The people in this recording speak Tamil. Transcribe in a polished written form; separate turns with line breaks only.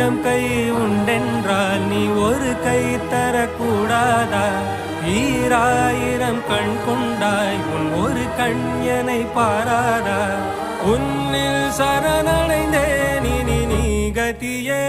ஆயிரம் கை உண்டென்றால் நீ ஒரு கை தரக்கூடாதா? ஈராயிரம் கண் கொண்டாய் உன் ஒரு கண் என்னை பாராதா? உன்னில் சரணடைந்தேன் இனி நீ கதியே.